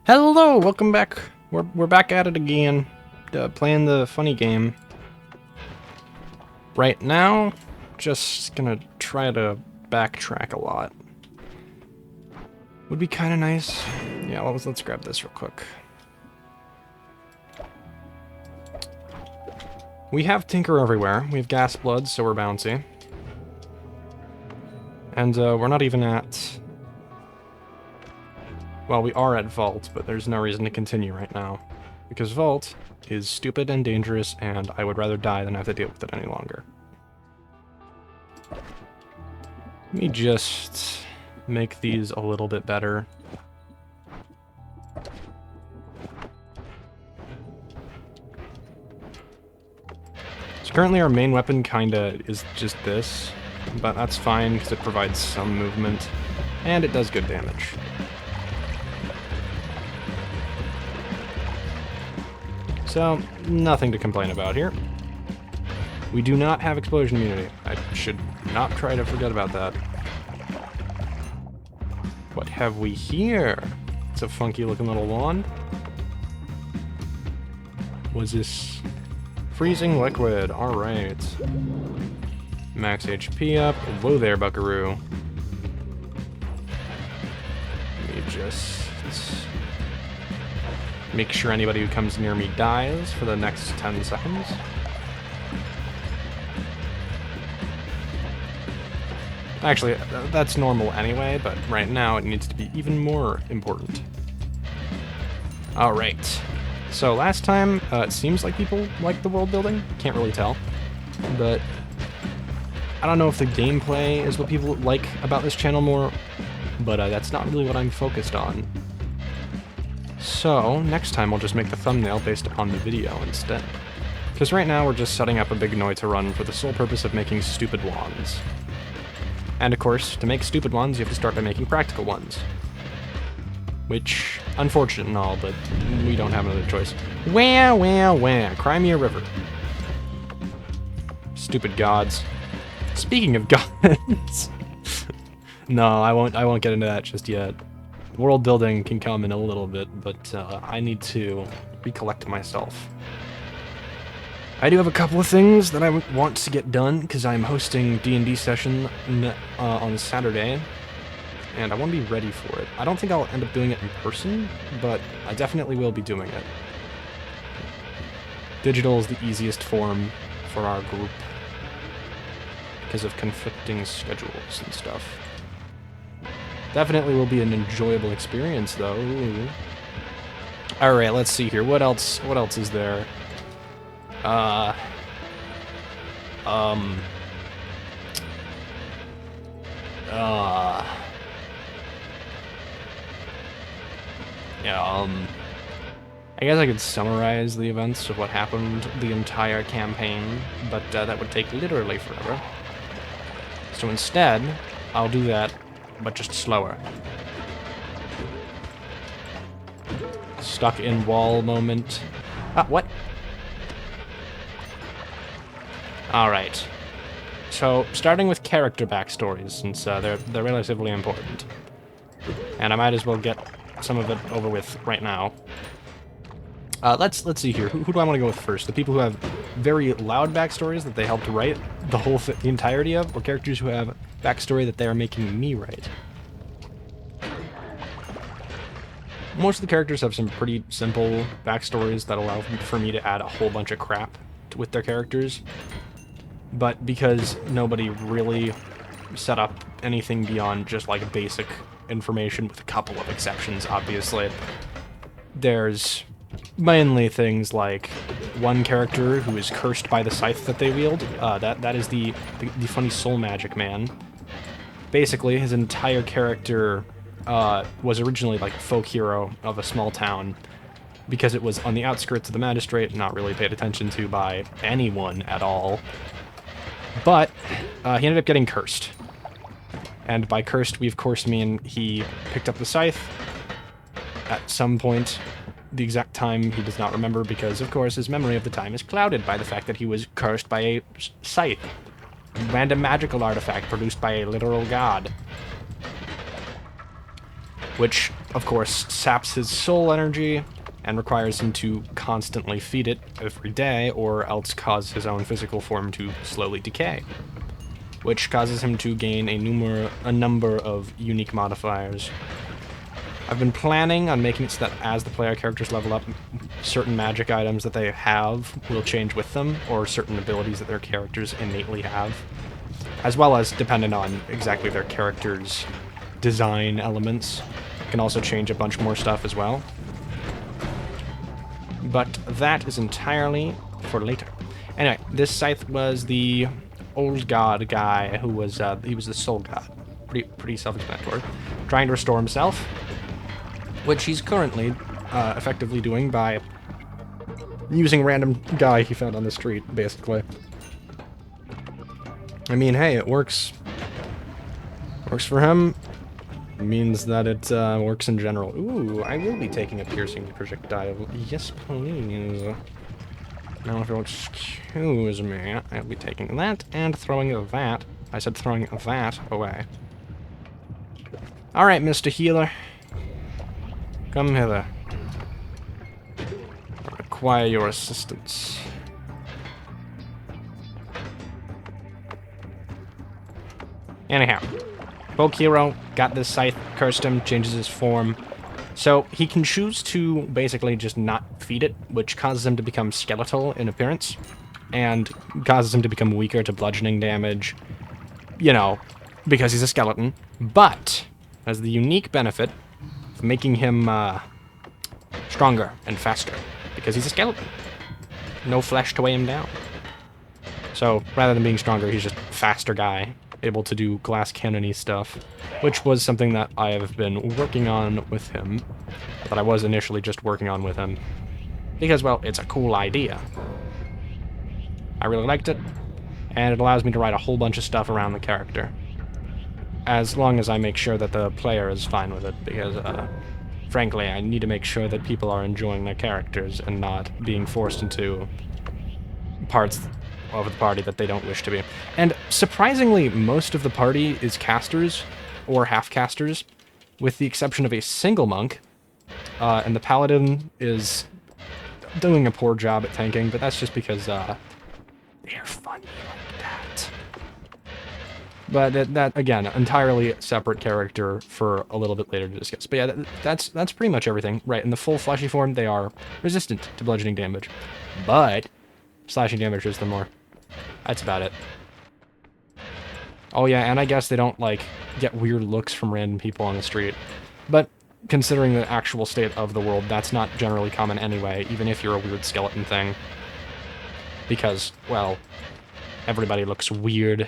Hello, welcome back. We're back at it again, playing the funny game. Right now, just gonna try to backtrack a lot. Would be kind of nice. Yeah, let's grab this real quick. We have Tinker everywhere. We have Gas Blood, so we're bouncy. And we're not even at... Well, we are at Vault, but there's no reason to continue right now. Because Vault is stupid and dangerous, and I would rather die than have to deal with it any longer. Let me just make these a little bit better. So currently our main weapon kinda is just this, but that's fine because it provides some movement, and it does good damage. So, nothing to complain about here. We do not have explosion immunity. I should not try to forget about that. What have we here? It's a funky looking little wand. Was this freezing liquid? Alright. Max HP up. Whoa there, buckaroo. Let me just make sure anybody who comes near me dies for the next 10 seconds. Actually, that's normal anyway, but right now it needs to be even more important. Alright. So last time, it seems like people like the world building. Can't really tell. But I don't know if the gameplay is what people like about this channel more, but that's not really what I'm focused on. So, next time I'll just make the thumbnail based upon the video instead. Because right now we're just setting up a big Noita run for the sole purpose of making stupid wands. And of course, to make stupid ones, you have to start by making practical ones. Which, unfortunate and all, but we don't have another choice. Wah, wah, wah, cry me a river. Stupid gods. Speaking of gods... No, I won't get into that just yet. World building can come in a little bit, but I need to recollect myself. I do have a couple of things that I want to get done, because I'm hosting D&D session on Saturday, and I want to be ready for it. I don't think I'll end up doing it in person, but I definitely will be doing it. Digital is the easiest form for our group, because of conflicting schedules and stuff. Definitely will be an enjoyable experience, though. Alright, let's see here. What else is there? Yeah, I guess I could summarize the events of what happened the entire campaign, but that would take literally forever. So instead, I'll do that, but just slower. Stuck in wall moment. Ah, what? Alright. So, starting with character backstories, since they're relatively important. And I might as well get some of it over with right now. Let's see here. Who do I want to go with first? The people who have very loud backstories that they helped write the entirety of, or characters who have backstory that they are making me write? Most of the characters have some pretty simple backstories that allow for me to add a whole bunch of crap with their characters. But because nobody really set up anything beyond just like basic information, with a couple of exceptions, obviously, there's mainly things like one character who is cursed by the scythe that they wield. That is the funny soul magic man. Basically, his entire character was originally like a folk hero of a small town, because it was on the outskirts of the magistrate, not really paid attention to by anyone at all. But he ended up getting cursed. And by cursed, we of course mean he picked up the scythe at some point. The exact time he does not remember, because of course his memory of the time is clouded by the fact that he was cursed by a scythe. Random magical artifact produced by a literal god. which, of course, saps his soul energy and requires him to constantly feed it every day, or else cause his own physical form to slowly decay, which causes him to gain a number of unique modifiers. I've been planning on making it so that as the player characters level up, certain magic items that they have will change with them, or certain abilities that their characters innately have, as well as, dependent on exactly their character's design elements, can also change a bunch more stuff as well. But that is entirely for later. Anyway, this scythe was the old god guy who was, he was the soul god. Pretty self-explanatory. Trying to restore himself, which he's currently effectively doing by using a random guy he found on the street, basically. I mean, hey, it works. Works for him. It means that it works in general. Ooh, I will be taking a piercing projectile. Yes, please. Now, if you'll excuse me, I'll be taking that and throwing that. I said throwing that away. Alright, Mr. Healer. Come hither. I require your assistance. Anyhow, Folk Hero got this scythe, cursed him, changes his form. So he can choose to basically just not feed it, which causes him to become skeletal in appearance, and causes him to become weaker to bludgeoning damage, you know, because he's a skeleton. But has the unique benefit of making him stronger and faster, because he's a skeleton. No flesh to weigh him down. So rather than being stronger, he's just a faster guy, able to do glass cannon-y stuff, which was something that I have been working on with him, that I was initially just working on with him, because, well, it's a cool idea. I really liked it, and it allows me to write a whole bunch of stuff around the character, as long as I make sure that the player is fine with it, because, frankly, I need to make sure that people are enjoying their characters and not being forced into parts of the party that they don't wish to be. And surprisingly, most of the party is casters, or half-casters, with the exception of a single monk, and the paladin is doing a poor job at tanking, but that's just because they're funny like that. But that, again, entirely separate character for a little bit later to discuss. But yeah, that's pretty much everything. Right, in the full fleshy form, they are resistant to bludgeoning damage, but slashing damage is the more. That's about it. Oh yeah, and I guess they don't, like, get weird looks from random people on the street. But considering the actual state of the world, that's not generally common anyway, even if you're a weird skeleton thing. Because, well, everybody looks weird.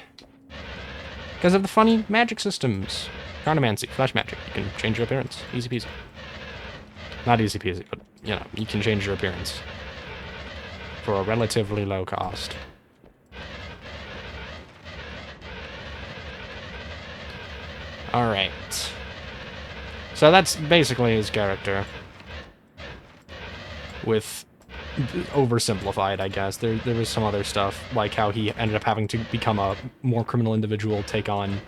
Because of the funny magic systems. Chronomancy, flash magic. You can change your appearance. Easy peasy. Not easy peasy, but, you know, you can change your appearance. For a relatively low cost. Alright. So that's basically his character. With oversimplified, I guess. There was some other stuff, like how he ended up having to become a more criminal individual, take on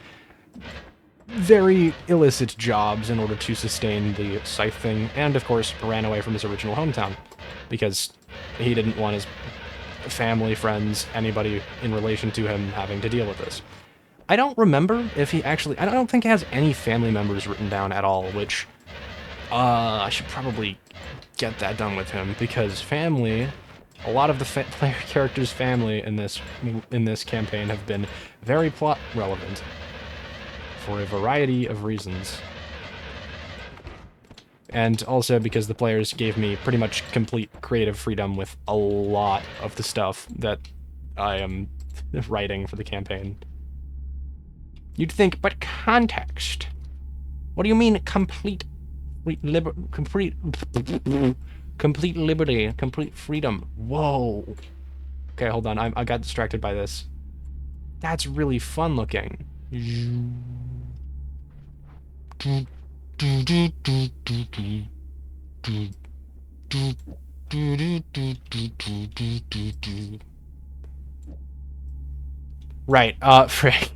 very illicit jobs in order to sustain the scythe thing, and of course ran away from his original hometown, because he didn't want his family, friends, anybody in relation to him having to deal with this. I don't remember if he actually... I don't think he has any family members written down at all, which... I should probably get that done with him, because family... A lot of the player characters' family in this campaign have been very plot relevant, for a variety of reasons. And also because the players gave me pretty much complete creative freedom with a lot of the stuff that I am writing for the campaign. You'd think, but context. What do you mean complete liberty, complete freedom? Whoa. Okay, hold on. I got distracted by this. That's really fun looking. Right, frick.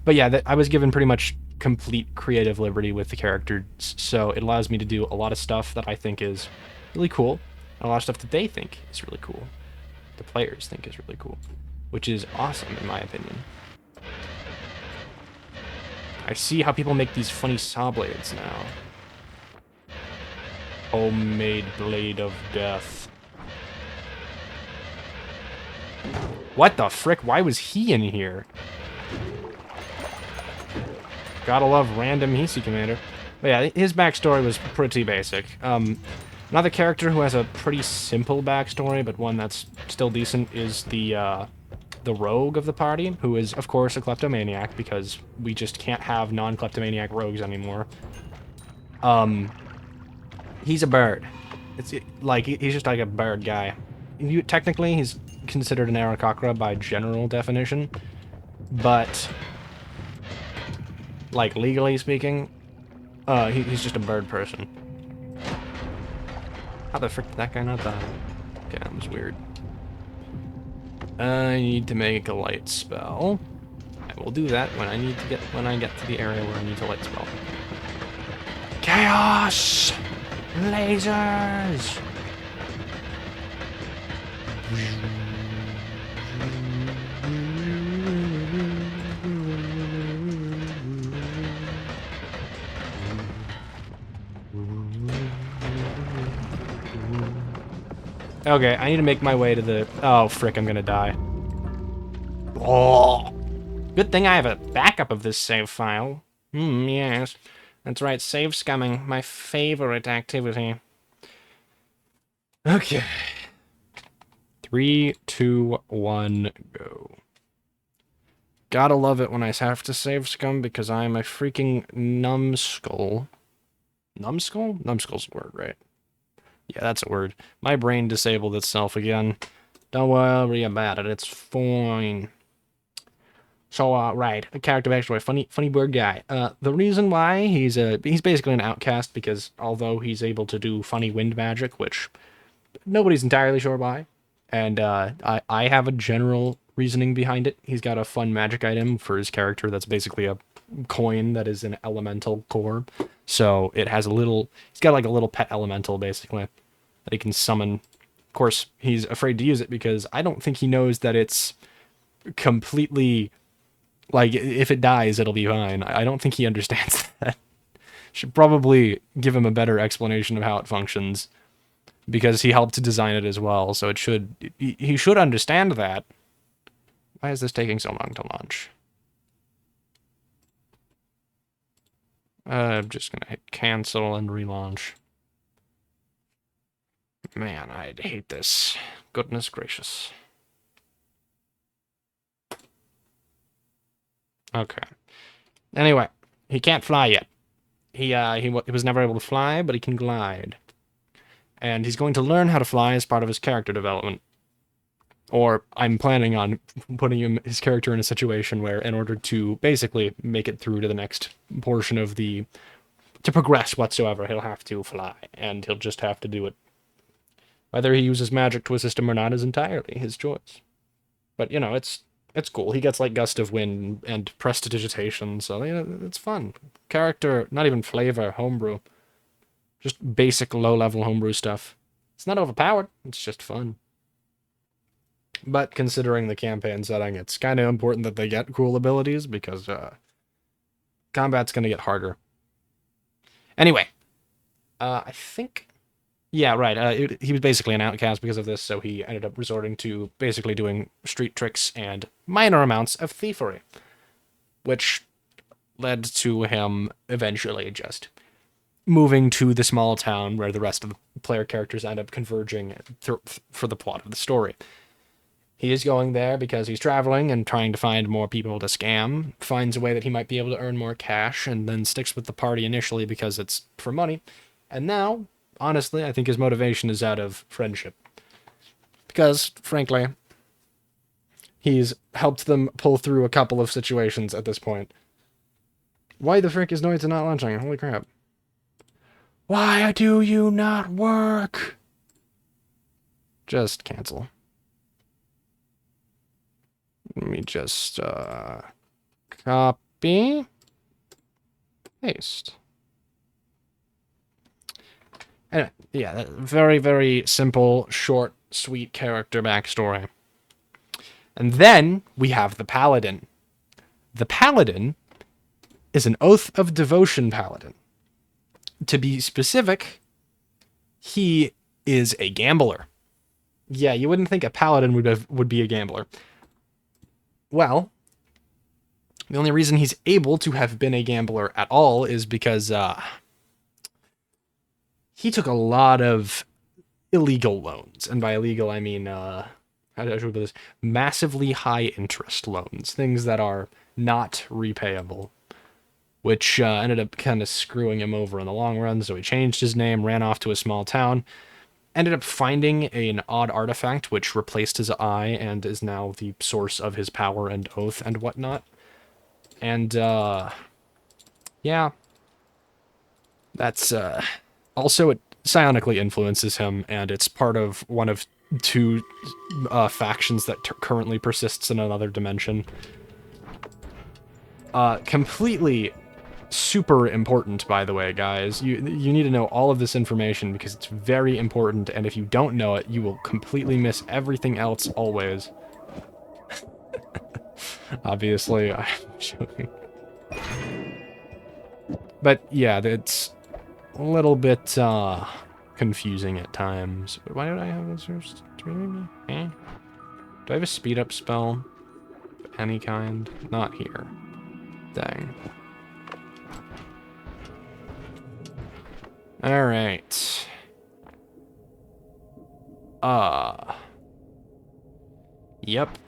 But yeah, I was given pretty much complete creative liberty with the characters, so it allows me to do a lot of stuff that I think is really cool, and a lot of stuff that they think is really cool. The players think is really cool, which is awesome in my opinion. I see how people make these funny Sawblades now. Homemade blade of death. What the frick? Why was he in here? Gotta love random Hisi Commander. But yeah, his backstory was pretty basic. Another character who has a pretty simple backstory, but one that's still decent, is the rogue of the party, who is, of course, a kleptomaniac, because we just can't have non-kleptomaniac rogues anymore. He's a bird. He's just like a bird guy. Technically, he's considered an Aarakocra by general definition, but, like, legally speaking, he's just a bird person. How the frick did that guy not die? Okay, that was weird. I need to make a light spell. I will do that when I get to the area where I need to light spell. Chaos! Lasers! Okay, I need to make my way to the... Oh, frick, I'm gonna die. Oh! Good thing I have a backup of this save file. Yes. That's right, save scumming, my favorite activity. Okay. 3, 2, 1, go. Gotta love it when I have to save scum because I'm a freaking numbskull. Numbskull? Numbskull's a word, right? Yeah, that's a word. My brain disabled itself again. Don't worry about it, it's fine. So, right, a character backstory, funny bird guy. The reason why he's basically an outcast because although he's able to do funny wind magic, which nobody's entirely sure why, and I have a general reasoning behind it. He's got a fun magic item for his character that's basically a coin that is an elemental core. So it has he's got like a little pet elemental basically that he can summon. Of course, he's afraid to use it because I don't think he knows that it's completely, like, if it dies, it'll be fine. I don't think he understands that. Should probably give him a better explanation of how it functions because he helped to design it as well. So he should understand that. Why is this taking so long to launch? I'm just gonna hit cancel and relaunch. Man, I'd hate this. Goodness gracious. Okay. Anyway, he can't fly yet. He was never able to fly, but he can glide. And he's going to learn how to fly as part of his character development. Or I'm planning on putting his character in a situation where, in order to basically make it through to the next portion of to progress whatsoever, he'll have to fly, and he'll just have to do it. Whether he uses magic to assist him or not is entirely his choice. But, you know, it's cool. He gets, like, Gust of Wind and Prestidigitation, so, you know, it's fun. Character, not even flavor, homebrew. Just basic low-level homebrew stuff. It's not overpowered, it's just fun. But considering the campaign setting, it's kind of important that they get cool abilities because combat's going to get harder. Anyway, I think... Yeah, right. He was basically an outcast because of this, so he ended up resorting to basically doing street tricks and minor amounts of thievery, which led to him eventually just moving to the small town where the rest of the player characters end up converging for the plot of the story. He is going there because he's traveling and trying to find more people to scam, finds a way that he might be able to earn more cash, and then sticks with the party initially because it's for money. And now, honestly, I think his motivation is out of friendship. Because, frankly, he's helped them pull through a couple of situations at this point. Why the frick is Noita not launching? Holy crap. Why do you not work? Just cancel. Let me just, copy. Paste. Anyway, yeah, very, very simple, short, sweet character backstory. And then we have the Paladin. The Paladin is an Oath of Devotion Paladin. To be specific, he is a gambler. Yeah, you wouldn't think a Paladin would be a gambler. Well, the only reason he's able to have been a gambler at all is because he took a lot of illegal loans. And by illegal, I mean, how do I put this? Massively high interest loans. Things that are not repayable. Which ended up kind of screwing him over in the long run. So he changed his name, ran off to a small town, ended up finding an odd artifact which replaced his eye and is now the source of his power and oath and whatnot. And, yeah. That's, also, it psionically influences him, and it's part of one of two factions that currently persists in another dimension. Completely super important, by the way, guys. You need to know all of this information because it's very important, and if you don't know it, you will completely miss everything else always. Obviously, I'm joking. But yeah, it's a little bit confusing at times. Why did I have this first? Do I have a speed up spell of any kind? Not here. Dang. Alright. Yep.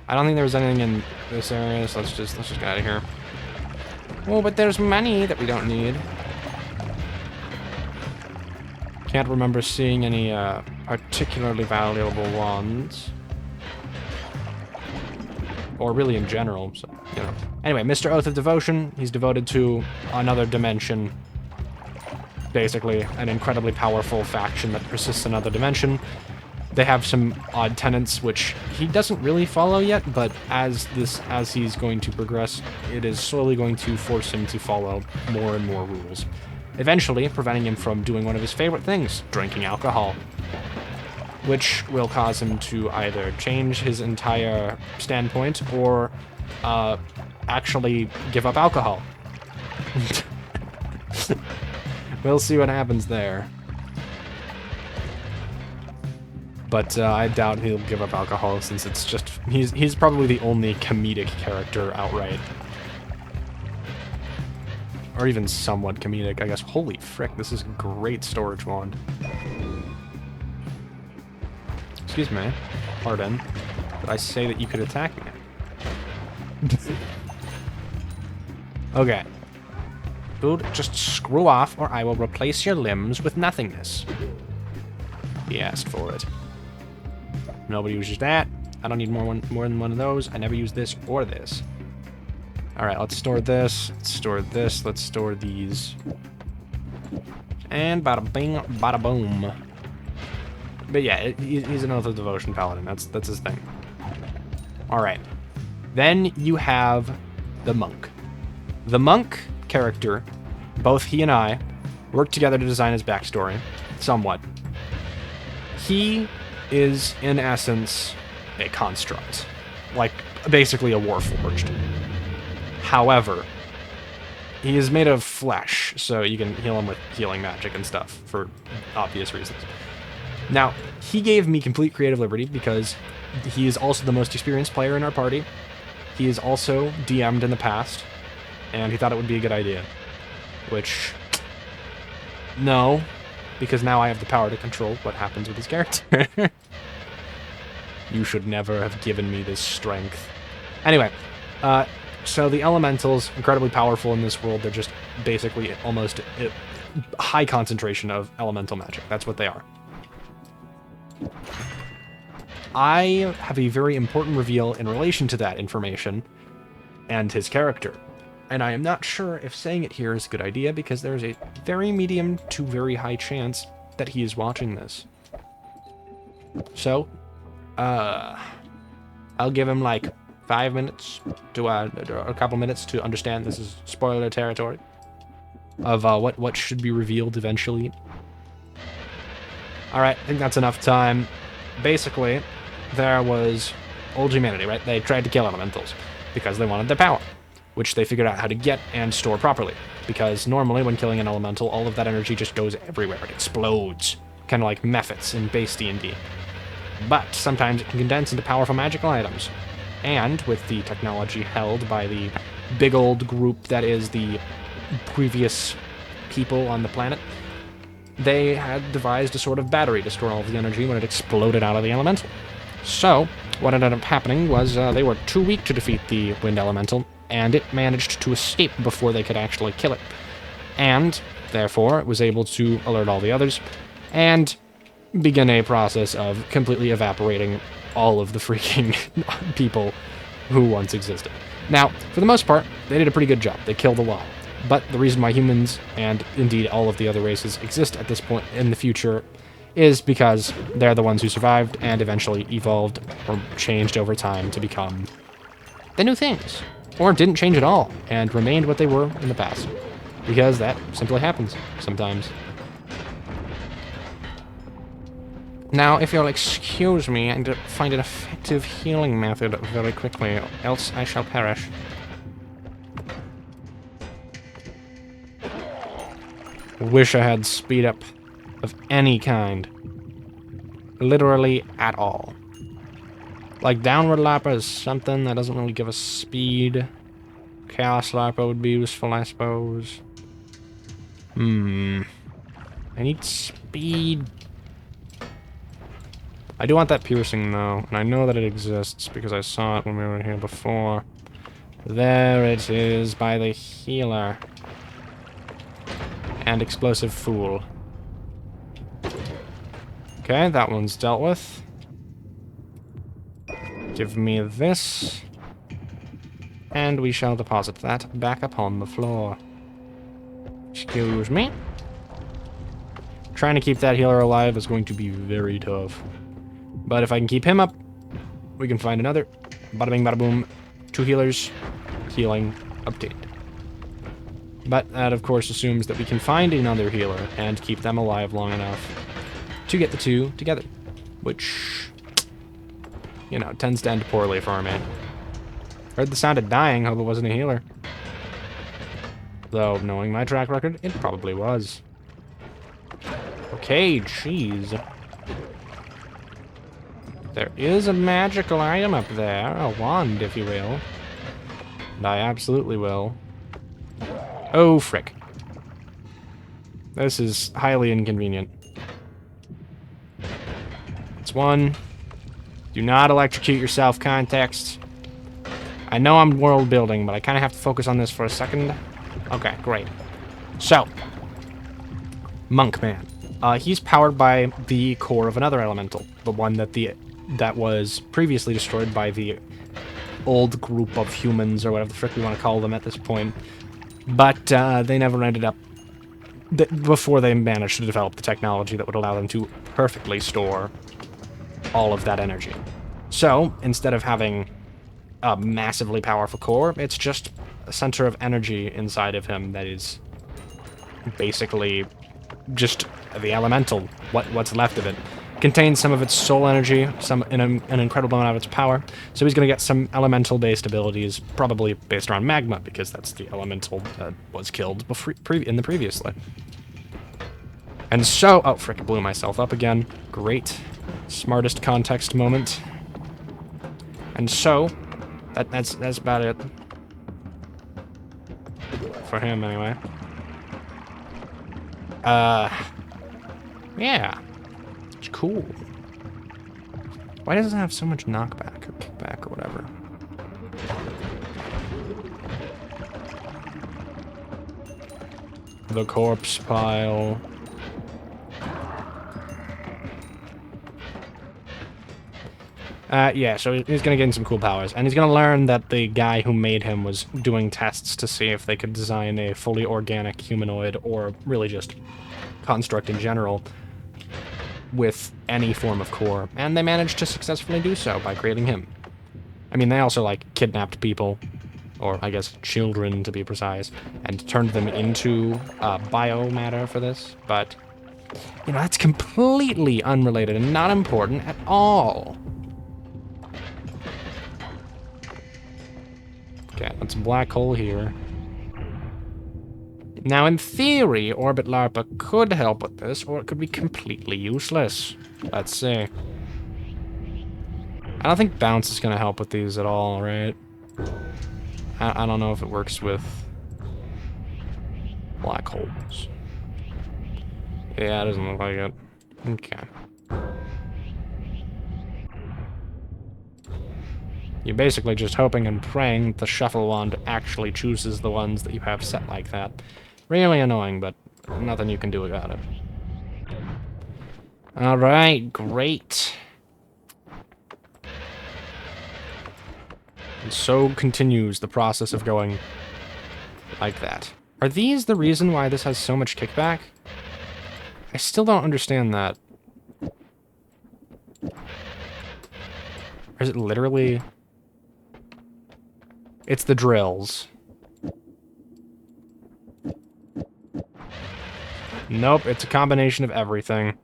I don't think there was anything in this area, so let's just get out of here. Oh, but there's money that we don't need. Can't remember seeing any particularly valuable ones. Or really in general, so, you know. Anyway, Mr. Oath of Devotion, he's devoted to another dimension. Basically, an incredibly powerful faction that persists in another dimension. They have some odd tenets, which he doesn't really follow yet, but as he's going to progress, it is slowly going to force him to follow more and more rules. Eventually, preventing him from doing one of his favorite things, drinking alcohol. Which will cause him to either change his entire standpoint or actually give up alcohol. We'll see what happens there. But I doubt he'll give up alcohol since it's just... He's probably the only comedic character outright. Or even somewhat comedic, I guess. Holy frick, this is a great storage wand. Excuse me. Pardon. Did I say that you could attack me? Okay. Dude, just screw off or I will replace your limbs with nothingness. He asked for it. Nobody uses that. I don't need more than one of those. I never use this or this. Alright, let's store this. Let's store this. Let's store these. And bada bing, bada boom. But yeah, he's an Oath of Devotion Paladin. That's his thing. Alright. Then you have the Monk. The Monk character, both he and I, worked together to design his backstory. Somewhat. He is, in essence, a construct. Like, basically a warforged. However, he is made of flesh, so you can heal him with healing magic and stuff, for obvious reasons. Now, he gave me complete creative liberty because he is also the most experienced player in our party. He is also DM'd in the past, and he thought it would be a good idea. Which, no, because now I have the power to control what happens with his character. You should never have given me this strength. Anyway, so the elementals, incredibly powerful in this world. They're just basically almost a high concentration of elemental magic. That's what they are. I have a very important reveal in relation to that information and his character. And I am not sure if saying it here is a good idea because there's a very medium to very high chance that he is watching this. So, I'll give him like 5 minutes to a couple minutes to understand this is spoiler territory of what should be revealed eventually. All right, I think that's enough time. Basically, there was old humanity, right? They tried to kill elementals because they wanted their power, which they figured out how to get and store properly. Because normally, when killing an elemental, all of that energy just goes everywhere. It explodes, kind of like Mephits in base D&D. But sometimes it can condense into powerful magical items. And with the technology held by the big old group that is the previous people on the planet, they had devised a sort of battery to store all of the energy when it exploded out of the elemental. So, what ended up happening was they were too weak to defeat the wind elemental, and it managed to escape before they could actually kill it. And, therefore, it was able to alert all the others, and begin a process of completely evaporating all of the freaking people who once existed. Now, for the most part, they did a pretty good job. They killed a lot. But the reason why humans, and indeed all of the other races, exist at this point in the future is because they're the ones who survived and eventually evolved or changed over time to become the new things. Or didn't change at all and remained what they were in the past. Because that simply happens sometimes. Now, if you'll excuse me, I need to find an effective healing method very quickly, else I shall perish. Wish I had speed up of any kind. Literally at all. Like Downward Lapper is something that doesn't really give us speed. Chaos Lapper would be useful, I suppose. I need speed. I do want that piercing, though, and I know that it exists because I saw it when we were here before. There it is, by the healer. And Explosive Fool. Okay, that one's dealt with. Give me this. And we shall deposit that back upon the floor. Excuse me. Trying to keep that healer alive is going to be very tough. But if I can keep him up, we can find another. Bada bing, bada boom. 2 healers. Healing obtained. But that, of course, assumes that we can find another healer and keep them alive long enough to get the 2 together. Which, you know, tends to end poorly for me. Heard the sound of dying, hope it wasn't a healer. Though, knowing my track record, it probably was. Okay, jeez. There is a magical item up there, a wand, if you will. And I absolutely will. Oh, frick. This is highly inconvenient. It's 1. Do not electrocute yourself, context. I know I'm world building, but I kind of have to focus on this for a second. Okay, great. So, Monkman. He's powered by the core of another elemental. The one that was previously destroyed by the old group of humans, or whatever the frick we want to call them at this point. But they never ended up... before they managed to develop the technology that would allow them to perfectly store all of that energy. So, instead of having a massively powerful core, it's just a center of energy inside of him that is basically just the elemental, what's left of it. Contains some of its soul energy, an incredible amount of its power, so he's going to get some elemental-based abilities, probably based around magma, because that's the elemental that was killed in the previous life. And so... oh, frick, blew myself up again. Great. Smartest context moment. And so, that's about it. For him, anyway. Yeah. It's cool. Why does it have so much knockback or kickback or whatever? The corpse pile. Yeah, so he's gonna gain some cool powers, and he's gonna learn that the guy who made him was doing tests to see if they could design a fully organic humanoid, or really just construct in general, with any form of core, and they managed to successfully do so by creating him. I mean, they also, like, kidnapped people, or I guess children to be precise, and turned them into biomatter for this, but, you know, that's completely unrelated and not important at all. Okay, that's a black hole here. Now, in theory, Orbit LARPA could help with this, or it could be completely useless. Let's see. I don't think bounce is going to help with these at all, right? I don't know if it works with black holes. Yeah, it doesn't look like it. Okay. You're basically just hoping and praying the shuffle wand actually chooses the ones that you have set like that. Really annoying, but nothing you can do about it. Alright, great. And so continues the process of going like that. Are these the reason why this has so much kickback? I still don't understand that. Or is it literally... It's the drills. Nope, it's a combination of everything.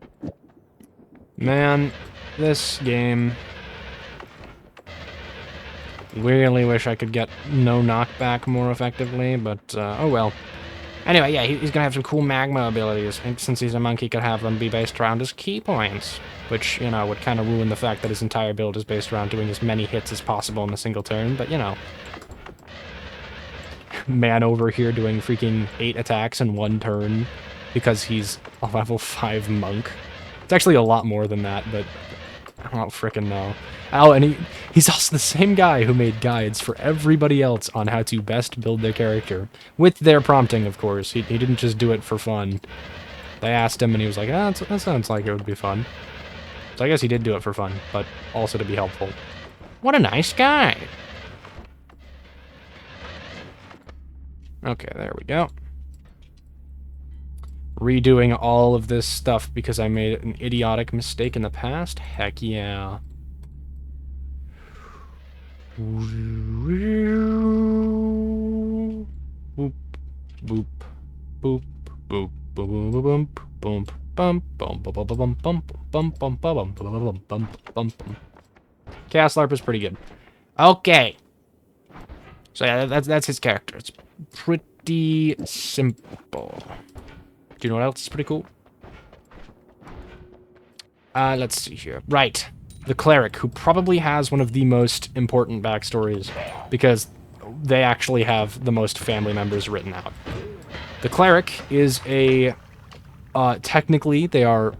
Man, this game... Really wish I could get no knockback more effectively, but, oh well. Anyway, yeah, he's gonna have some cool magma abilities, and since he's a monk, he could have them be based around his key points, which, you know, would kind of ruin the fact that his entire build is based around doing as many hits as possible in a single turn, but, you know. Man over here doing freaking 8 attacks in 1 turn because he's a level 5 monk. It's actually a lot more than that, but I don't frickin' know. Oh, and he's also the same guy who made guides for everybody else on how to best build their character. With their prompting, of course. He didn't just do it for fun. They asked him, and he was like, ah, that sounds like it would be fun. So I guess he did do it for fun, but also to be helpful. What a nice guy! Okay, there we go. Redoing all of this stuff because I made an idiotic mistake in the past? Heck yeah. Boop, boop, boop, boop, boop, boop, bump, bump, bump, bump, bump, bump, bump, bump, bump, bump. Chaos LARP is pretty good. Okay. So yeah, that's his character. It's pretty simple. Do you know what else is pretty cool? Let's see here. Right. The cleric, who probably has one of the most important backstories, because they actually have the most family members written out. The cleric is a... technically, they are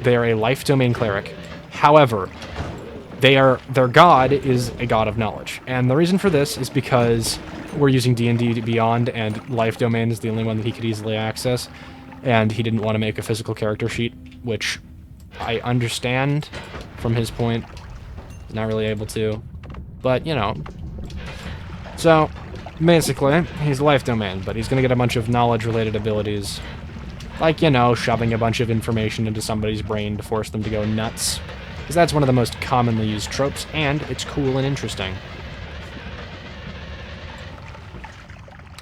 a life domain cleric. However, their god is a god of knowledge. And the reason for this is because we're using D&D Beyond, and life domain is the only one that he could easily access. And he didn't want to make a physical character sheet, which I understand from his point. Not really able to. But, you know. So, basically, he's life domain, but he's going to get a bunch of knowledge-related abilities. Like, you know, shoving a bunch of information into somebody's brain to force them to go nuts. Because that's one of the most commonly used tropes, and it's cool and interesting.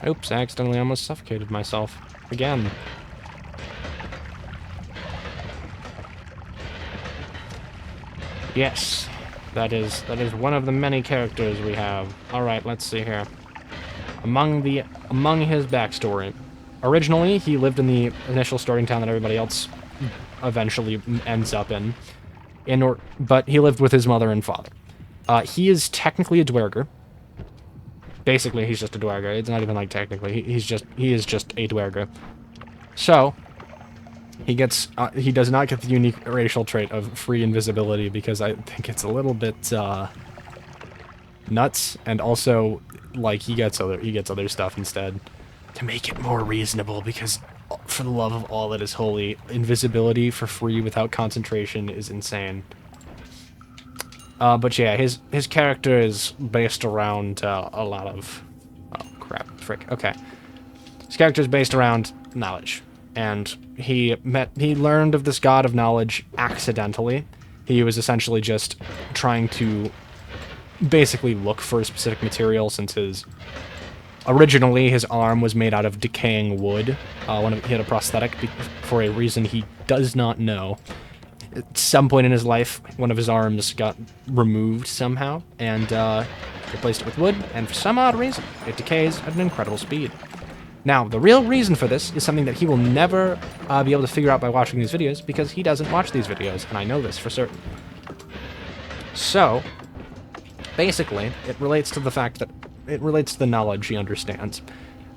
Oops, I accidentally almost suffocated myself. Again. Yes, that is one of the many characters we have. All right, let's see here. Among his backstory, originally he lived in the initial starting town that everybody else eventually ends up in, but he lived with his mother and father. He is technically a dwerger. Basically, he's just a dwerger. It's not even like technically. He is just a dwerger. So, he does not get the unique racial trait of free invisibility because I think it's a little bit nuts, and also like he gets other stuff instead to make it more reasonable, because for the love of all that is holy, invisibility for free without concentration is insane. But yeah, his character is based around a lot of... Oh, crap. Frick. Okay. His character is based around knowledge. And he learned of this god of knowledge accidentally. He was essentially just trying to basically look for a specific material, since originally his arm was made out of decaying wood. He had a prosthetic for a reason he does not know. At some point in his life, one of his arms got removed somehow, and replaced it with wood, and for some odd reason, it decays at an incredible speed. Now, the real reason for this is something that he will never be able to figure out by watching these videos, because he doesn't watch these videos, and I know this for certain. So, basically, it relates to the fact that it relates to the knowledge he understands.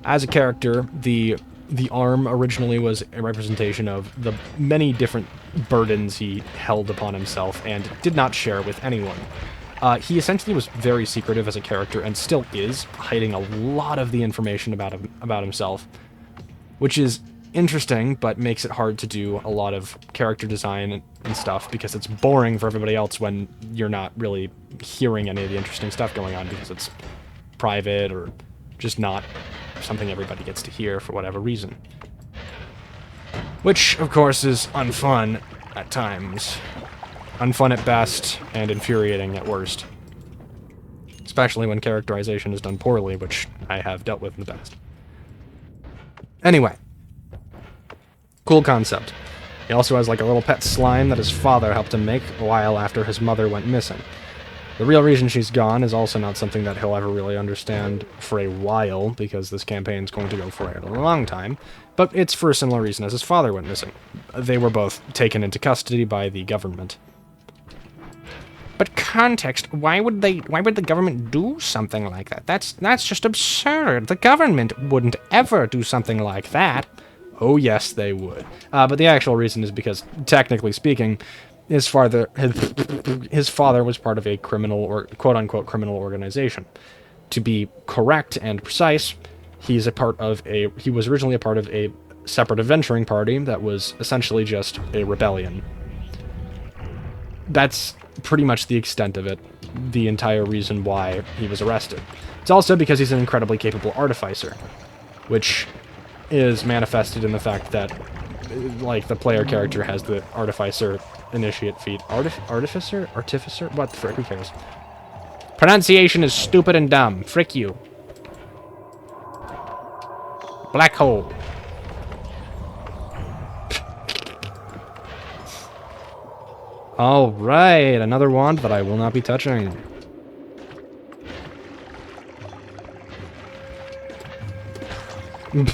As a character, the arm originally was a representation of the many different burdens he held upon himself and did not share with anyone. He essentially was very secretive as a character and still is, hiding a lot of the information about himself, which is interesting, but makes it hard to do a lot of character design and stuff, because it's boring for everybody else when you're not really hearing any of the interesting stuff going on, because it's private or just not something everybody gets to hear for whatever reason. Which, of course, is unfun at times. Unfun at best, and infuriating at worst. Especially when characterization is done poorly, which I have dealt with in the past. Anyway. Cool concept. He also has like a little pet slime that his father helped him make a while after his mother went missing. The real reason she's gone is also not something that he'll ever really understand for a while, because this campaign's going to go for a long time, but it's for a similar reason as his father went missing. They were both taken into custody by the government. But context, why would the government do something like that? That's just absurd. The government wouldn't ever do something like that. Oh yes, they would. But the actual reason is because, technically speaking, his father was part of a criminal, or quote-unquote criminal organization. To be correct and precise, he was originally a part of a separate adventuring party that was essentially just a rebellion. That's pretty much the extent of it, the entire reason why he was arrested. It's also because he's an incredibly capable artificer, which is manifested in the fact that, like, the player character has the artificer initiate feat. Artificer? Artificer? What the frick? Who cares? Pronunciation is stupid and dumb. Frick you. Black hole. Alright, another wand that I will not be touching.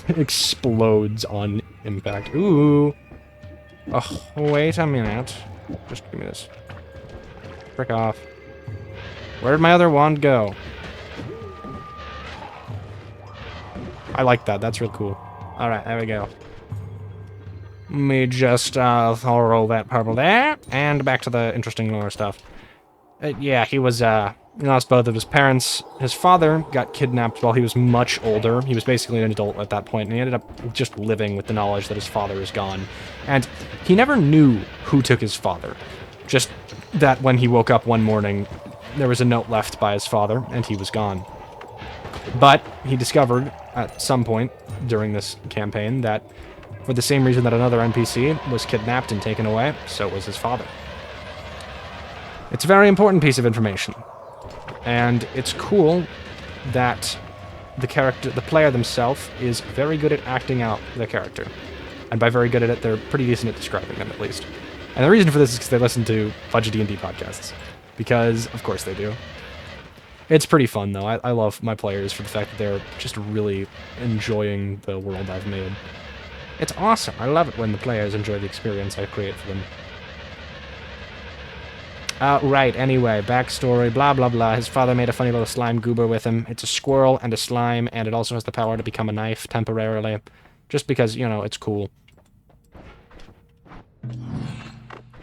Explodes on impact. Ooh. Oh, wait a minute. Just give me this. Frick off. Where did my other wand go? I like that. That's real cool. Alright, there we go. Let me just throw that purple there, and back to the interesting lore stuff. Yeah, he was, he lost both of his parents. His father got kidnapped while he was much older. He was basically an adult at that point, and he ended up just living with the knowledge that his father is gone. And he never knew who took his father. Just that when he woke up one morning, there was a note left by his father, and he was gone. But he discovered at some point during this campaign that for the same reason that another NPC was kidnapped and taken away, so was his father. It's a very important piece of information. And it's cool that the player themselves is very good at acting out the character. And by very good at it, they're pretty decent at describing them, at least. And the reason for this is because they listen to Fudge D&D podcasts. Because, of course they do. It's pretty fun, though. I love my players for the fact that they're just really enjoying the world I've made. It's awesome. I love it when the players enjoy the experience I create for them. Right, anyway, backstory, blah, blah, blah. His father made a funny little slime goober with him. It's a squirrel and a slime, and it also has the power to become a knife temporarily. Just because, you know, it's cool.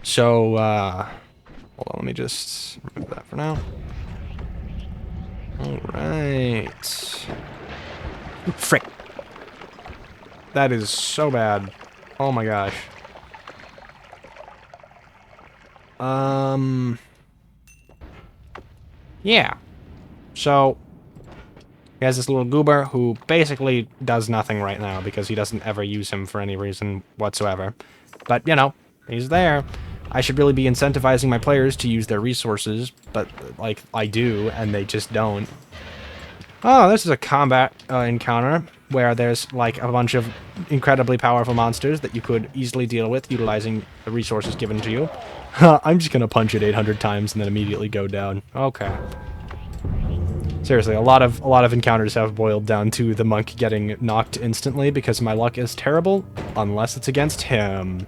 So, hold on, let me just remove that for now. Alright. Frick. That is so bad. Oh my gosh. Yeah. So, he has this little goober who basically does nothing right now because he doesn't ever use him for any reason whatsoever. But, you know, he's there. I should really be incentivizing my players to use their resources, but, like, I do, and they just don't. Oh, this is a combat encounter where there's, like, a bunch of incredibly powerful monsters that you could easily deal with utilizing the resources given to you. I'm just gonna punch it 800 times and then immediately go down. Okay. Seriously, a lot of encounters have boiled down to the monk getting knocked instantly because my luck is terrible, unless it's against him.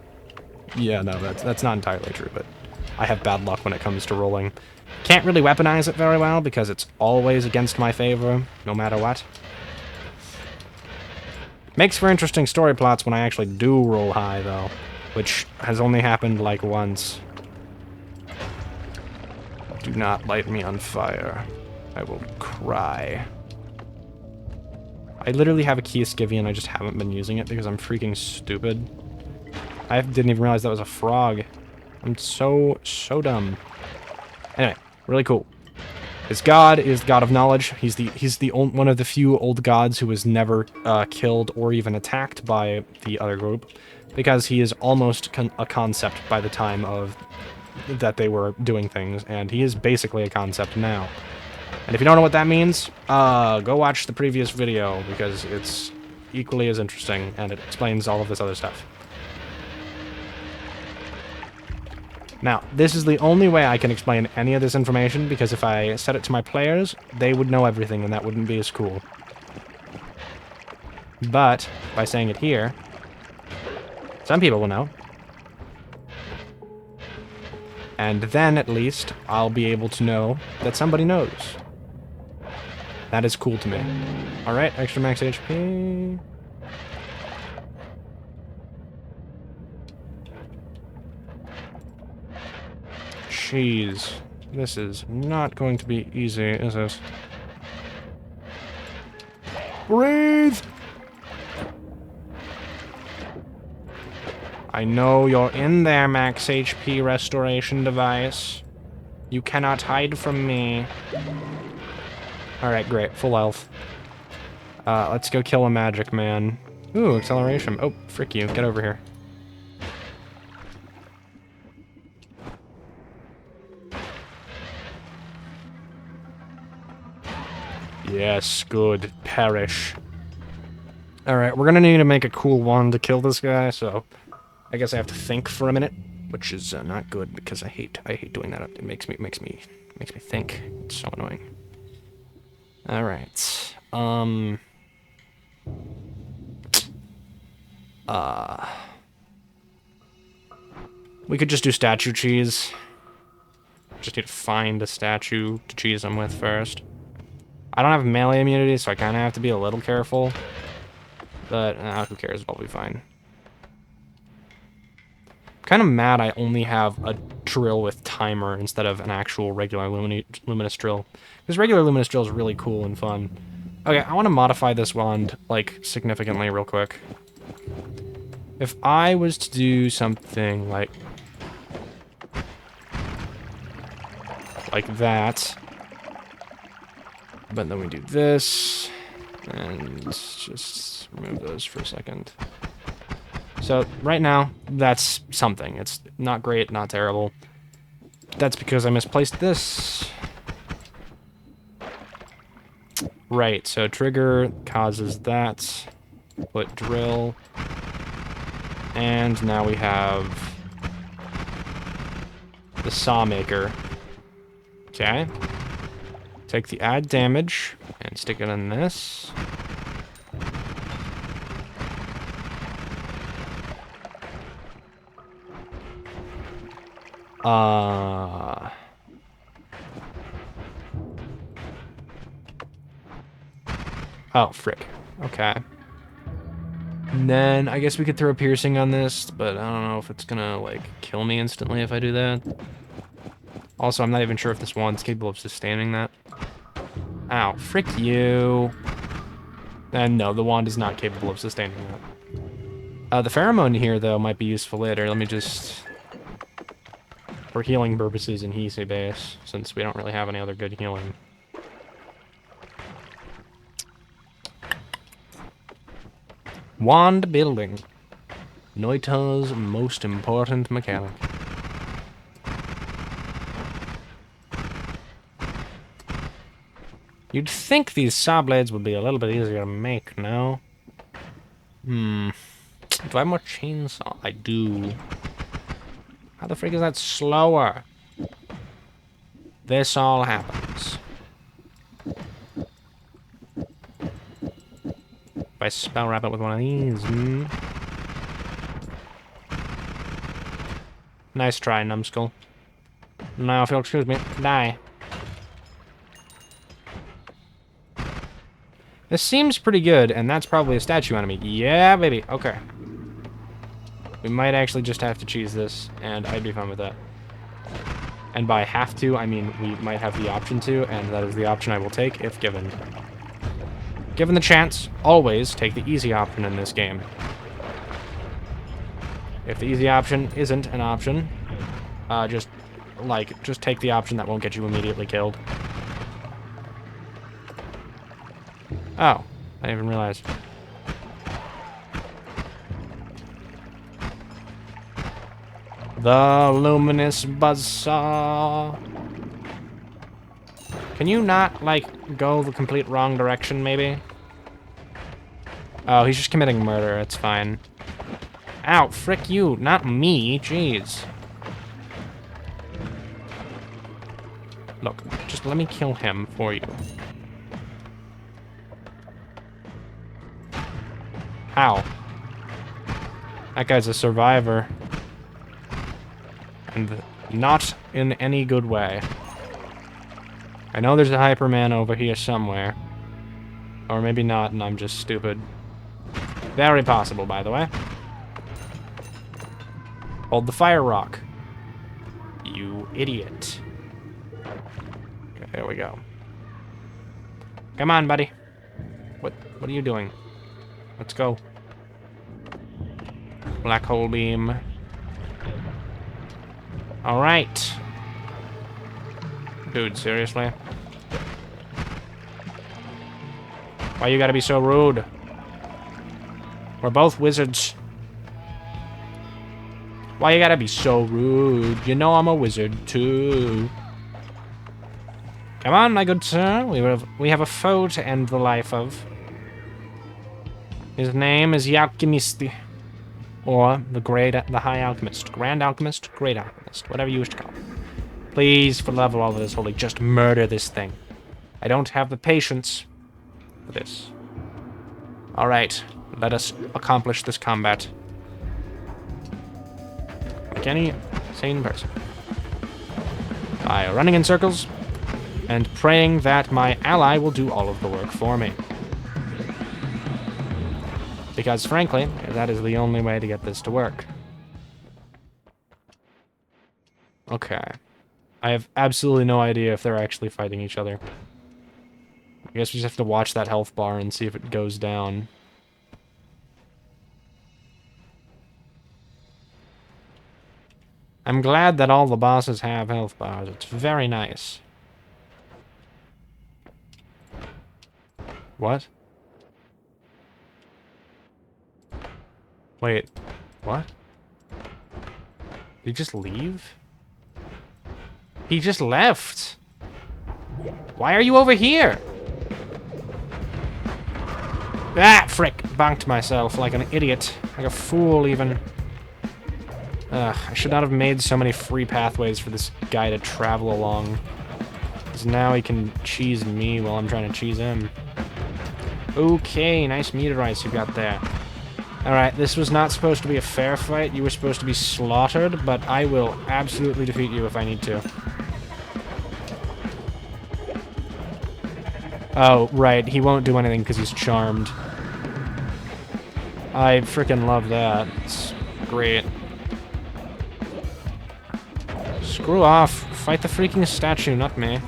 Yeah, no, that's not entirely true, but I have bad luck when it comes to rolling. Can't really weaponize it very well because it's always against my favor, no matter what. Makes for interesting story plots when I actually do roll high, though, which has only happened, like, once. Do not light me on fire. I will cry. I literally have a key skivvy and I just haven't been using it because I'm freaking stupid. I didn't even realize that was a frog. I'm so dumb. Anyway, really cool. His god is the god of knowledge. He's one of the few old gods who was never killed or even attacked by the other group, because he is almost a concept by the time of that they were doing things, and he is basically a concept now. And if you don't know what that means, go watch the previous video, because it's equally as interesting, and it explains all of this other stuff. Now, this is the only way I can explain any of this information, because if I said it to my players, they would know everything, and that wouldn't be as cool. But, by saying it here, some people will know. And then, at least, I'll be able to know that somebody knows. That is cool to me. Alright, extra max HP. Jeez. This is not going to be easy, is it? Breathe! I know you're in there, max HP restoration device. You cannot hide from me. Alright, great. Full health. Let's go kill a magic man. Ooh, acceleration. Oh, frick you. Get over here. Yes, good. Perish. Alright, we're gonna need to make a cool wand to kill this guy, so I guess I have to think for a minute, which is not good because I hate doing that. It makes me think. It's so annoying. Alright. We could just do statue cheese. Just need to find a statue to cheese them with first. I don't have melee immunity, so I kind of have to be a little careful. But, who cares? I'll be fine. Kind of mad I only have a drill with timer instead of an actual regular luminous drill. Because regular luminous drill is really cool and fun. Okay, I want to modify this wand, like, significantly real quick. If I was to do something like that, but then we do this, and just remove those for a second. So, right now, that's something. It's not great, not terrible. That's because I misplaced this. Right, so trigger causes that. Put drill. And now we have the Sawmaker. Okay. Take the add damage and stick it in this. Oh, frick. Okay. And then I guess we could throw piercing on this, but I don't know if it's gonna, like, kill me instantly if I do that. Also, I'm not even sure if this wand's capable of sustaining that. Ow, frick you. And no, the wand is not capable of sustaining that. The pheromone here, though, might be useful later. Let me just... For healing purposes in Hisei base, since we don't really have any other good healing. Wand building. Noita's most important mechanic. You'd think these Sawblades would be a little bit easier to make, no? Do I have more chainsaw? I do. How the freak is that slower? This all happens. If I spell wrap it with one of these, Nice try, numbskull. Now, if you'll excuse me, die. This seems pretty good, and that's probably a statue enemy. Yeah, baby. Okay. We might actually just have to cheese this, and I'd be fine with that. And by have to, I mean we might have the option to, and that is the option I will take if given. Given the chance, always take the easy option in this game. If the easy option isn't an option, just take the option that won't get you immediately killed. Oh, I didn't even realize. The Luminous Buzzsaw. Can you not, like, go the complete wrong direction, maybe? Oh, he's just committing murder. It's fine. Ow, frick you, not me. Jeez. Look, just let me kill him for you. Ow. That guy's a survivor. And not in any good way. I know there's a Hyperman over here somewhere. Or maybe not, and I'm just stupid. Very possible, by the way. Hold the fire rock. You idiot. Okay, there we go. Come on, buddy. What are you doing? Let's go. Black hole beam. Alright. Dude, seriously? Why you gotta be so rude? We're both wizards. Why you gotta be so rude? You know I'm a wizard, too. Come on, my good sir. We have a foe to end the life of. His name is Alchemisti. Or the High Alchemist. Grand Alchemist, Great Alchemist. Whatever you wish to call him. Please, for the love of all that is holy, just murder this thing. I don't have the patience for this. Alright, let us accomplish this combat. Like any sane person. By running in circles and praying that my ally will do all of the work for me. Because, frankly, that is the only way to get this to work. Okay. I have absolutely no idea if they're actually fighting each other. I guess we just have to watch that health bar and see if it goes down. I'm glad that all the bosses have health bars. It's very nice. What? Wait, what? Did he just leave? He just left. Why are you over here? Ah, frick. Bonked myself like an idiot. Like a fool, even. Ugh, I should not have made so many free pathways for this guy to travel along. Because now he can cheese me while I'm trying to cheese him. Okay, nice meteorites you got there. Alright, this was not supposed to be a fair fight. You were supposed to be slaughtered, but I will absolutely defeat you if I need to. Oh, right. He won't do anything because he's charmed. I freaking love that. It's great. Screw off. Fight the freaking statue, not me.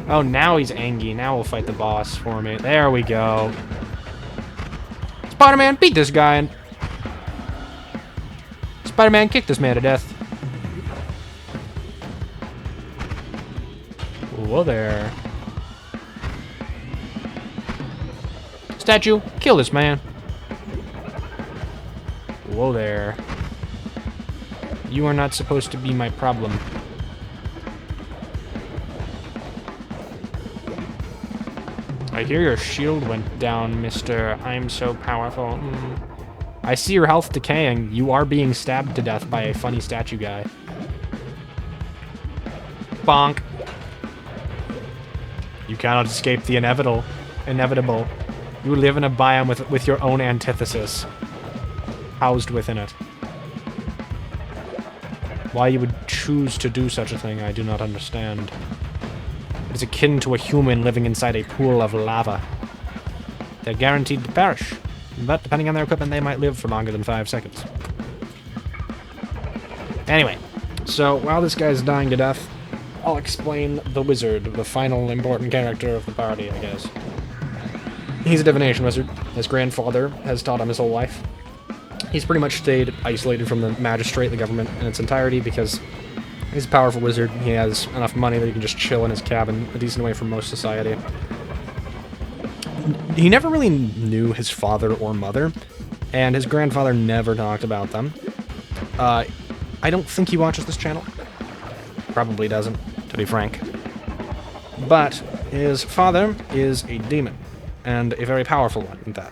Oh, now he's angry. Now we'll fight the boss for me. There we go. Spider-Man, beat this guy. Spider-Man, kick this man to death. Whoa there. Statue, kill this man. Whoa there. You are not supposed to be my problem. I hear your shield went down, mister. I'm so powerful. I see your health decaying. You are being stabbed to death by a funny statue guy. Bonk. You cannot escape the inevitable. You live in a biome with your own antithesis housed within it. Why you would choose to do such a thing, I do not understand. It is akin to a human living inside a pool of lava. They're guaranteed to perish, but depending on their equipment, they might live for longer than 5 seconds. Anyway, so while this guy's dying to death, I'll explain the wizard, the final important character of the party, I guess. He's a divination wizard. His grandfather has taught him his whole life. He's pretty much stayed isolated from the magistrate, the government, in its entirety because he's a powerful wizard. He has enough money that he can just chill in his cabin a decent way from most society. He never really knew his father or mother, and his grandfather never talked about them. I don't think he watches this channel. Probably doesn't, to be frank. But his father is a demon, and a very powerful one at that.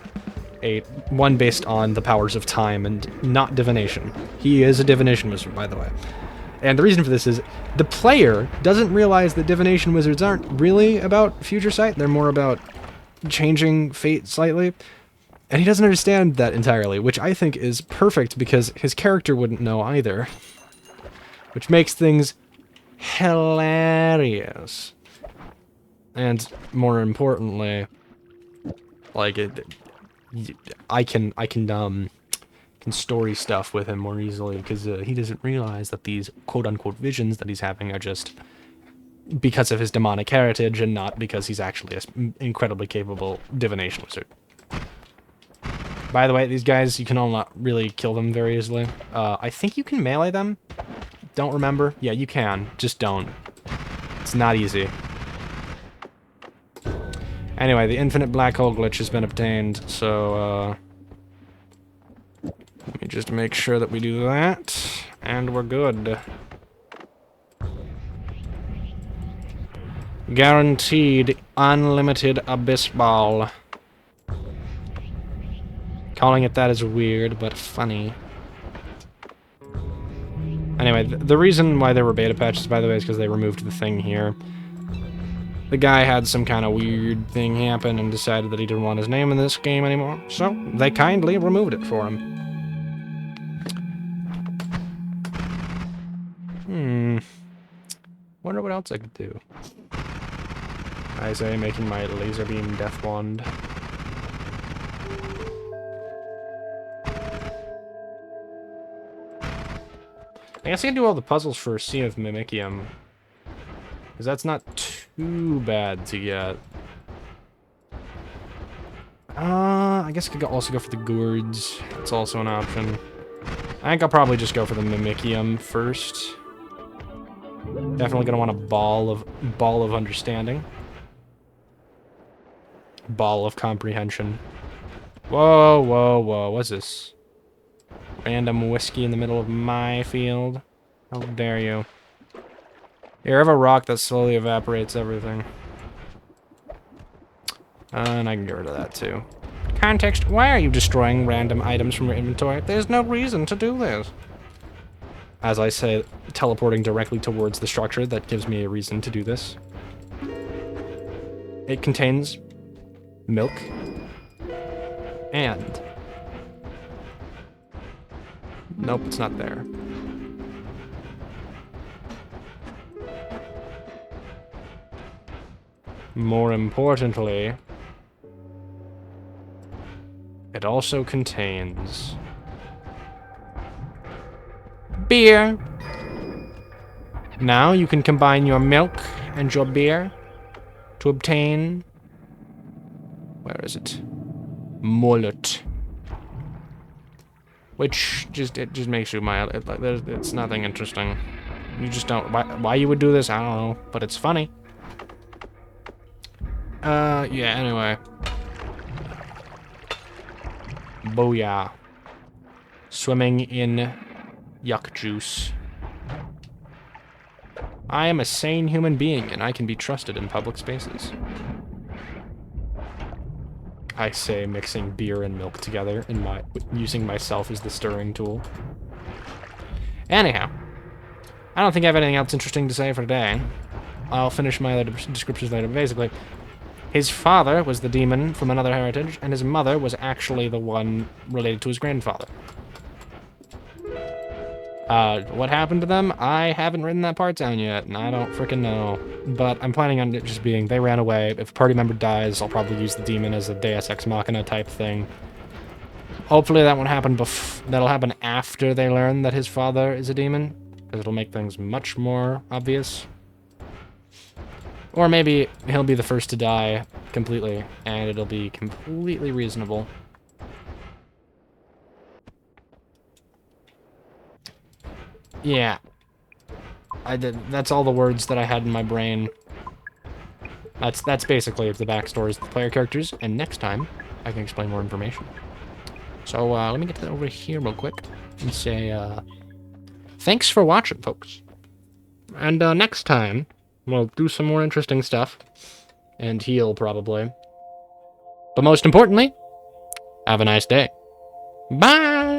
One based on the powers of time and not divination. He is a divination wizard, by the way. And the reason for this is the player doesn't realize that divination wizards aren't really about future sight. They're more about changing fate slightly. And he doesn't understand that entirely, which I think is perfect because his character wouldn't know either. Which makes things hilarious. And more importantly, like I can story stuff with him more easily because he doesn't realize that these quote-unquote visions that he's having are just because of his demonic heritage and not because he's actually an incredibly capable divination wizard. By the way, these guys, you can all not really kill them very easily. I think you can melee them. Don't remember? Yeah, you can. Just don't. It's not easy. Anyway, the infinite black hole glitch has been obtained, so, let me just make sure that we do that, and we're good. Guaranteed unlimited abyss ball. Calling it that is weird, but funny. Anyway, the reason why there were beta patches, by the way, is because they removed the thing here. The guy had some kind of weird thing happen and decided that he didn't want his name in this game anymore, so they kindly removed it for him. Wonder what else I could do. I say, making my laser beam death wand. I guess I can do all the puzzles for Sea of Mimicium. Because that's not too bad to get. I guess I could also go for the gourds. That's also an option. I think I'll probably just go for the Mimicium first. Definitely gonna want a ball of understanding. Ball of comprehension. Whoa, whoa, whoa, what's this? Random whiskey in the middle of my field. How dare you. Here, I have a rock that slowly evaporates everything. And I can get rid of that too. Context, why are you destroying random items from your inventory? There's no reason to do this. As I say, teleporting directly towards the structure, that gives me a reason to do this. It contains milk and... Nope, it's not there. More importantly, it also contains beer. Now you can combine your milk and your beer to obtain, where is it? Mullet. Which it just makes you mild. It's nothing interesting. You just don't. Why you would do this? I don't know, but it's funny. Yeah. Anyway. Booyah. Swimming in yuck juice. I am a sane human being, and I can be trusted in public spaces. I say mixing beer and milk together and using myself as the stirring tool. Anyhow, I don't think I have anything else interesting to say for today. I'll finish my other descriptions later. Basically, his father was the demon from another heritage, and his mother was actually the one related to his grandfather. What happened to them? I haven't written that part down yet, and I don't freaking know. But I'm planning on it just being, they ran away. If a party member dies, I'll probably use the demon as a Deus Ex Machina type thing. Hopefully that won't happen that'll happen after they learn that his father is a demon, because it'll make things much more obvious. Or maybe he'll be the first to die completely, and it'll be completely reasonable. Yeah. That's all the words that I had in my brain. That's basically the backstories of the player characters, and next time, I can explain more information. So, let me get that over here real quick, and say, thanks for watching, folks. And, next time, we'll do some more interesting stuff, and heal, probably. But most importantly, have a nice day. Bye!